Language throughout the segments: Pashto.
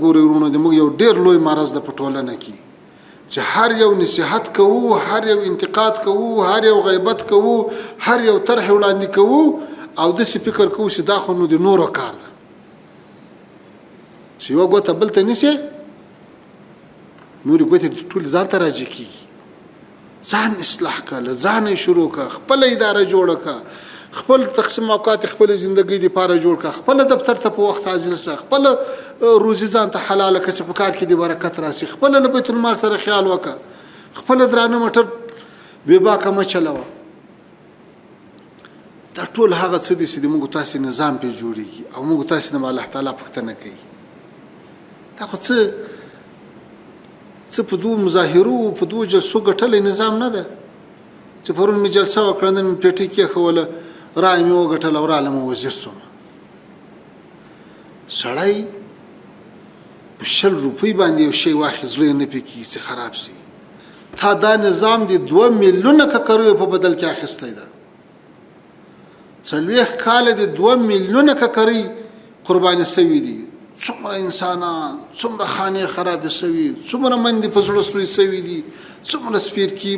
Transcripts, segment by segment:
ګوري ورونو د موږ یو ډیر لوی مرز د پټولنه کی چې هر یو نصيحت کوو، هر یو انتقاد کوو، هر یو غیبت کوو، هر یو طرح وړاندې کوو او د فکر کوو چې دا خو نو د نورو کار ده چې یو ګوته بل ته نسی نورې ګوتې ټول ځان ته راجع کیږي. ځان اصلاح کړه، ځان شروع کړه، خپل اداره جوړه کړه، خپل تقسیم اوقات خپل ژوندۍ لپاره جوړ کړه، خپل دفتر ته په وخت حاضر شه، خپل روزي ځان ته حلال کړه چې په کار کې د برکت راشي، خپل له بیت المال سره خیال وکړه، خپل درانه موټر بې باکه مه چلوه. دا ټول هغه څه دي چې موږ تاسو نظام پې جوړېږي او موږ تاسو نه الله تعالی پوښتنه کوي. دا خو څه په دوه مظاهرو په دوه جلسو ګټلی نظام نه ده چې پرون مې جلسه وکړه نن مې پیټۍ کېښوله رایه مې وګټله او رالم وزیر شوم. سړی په 100 روپۍ باندې یو شی واخیست زړه یې نه پې کېږي چې خراب شي. تا دا نظام د 2 میلیونه ککریو په بدل کې اخیستی ده. 40 کاله د 2 میلیونه ککرۍ قرباني شوي دي. څومره انسانان، څومره خانې خرابې شوي، څومره مندې په زړه سوی شوي دي، څومره سپیرکي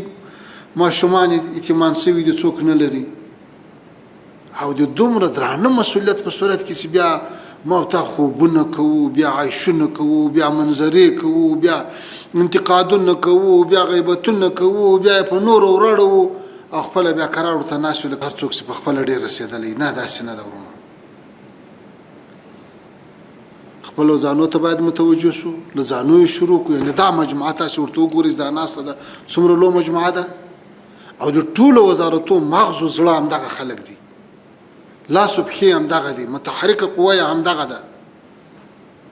ماشومان یتیمان شوي دي څوک نه لري. او د دومره درانه مسؤلیت په صورت کې چې بیا ما او تا خوبونه کوو، بیا عیشونه کوو، بیا منظرې کوو، بیا انتقادونه کوو، بیا غیبتونه کوو، بیا په نورو وراړو او خپله بیا قرار ورته ناست یو لکه هر څوک چې په خپله ډېر رسېدلی. نه داسې نه ده ورونه. خپلو ځانو ته باید متوجه شو، له ځانو یې شروع کړو. یعنې دا مجموعه تاسې ورته وګورئ دا ناسته ده څومره لویه مجموعه ده او د ټولو وزارتو مغز و زړه همدغه خلک دي، لاس و پښې همدغه دي، متحرکه قوه یې همدغه ده.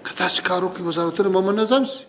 که تاسې کار وکړئ وزارتونه به منظم شي.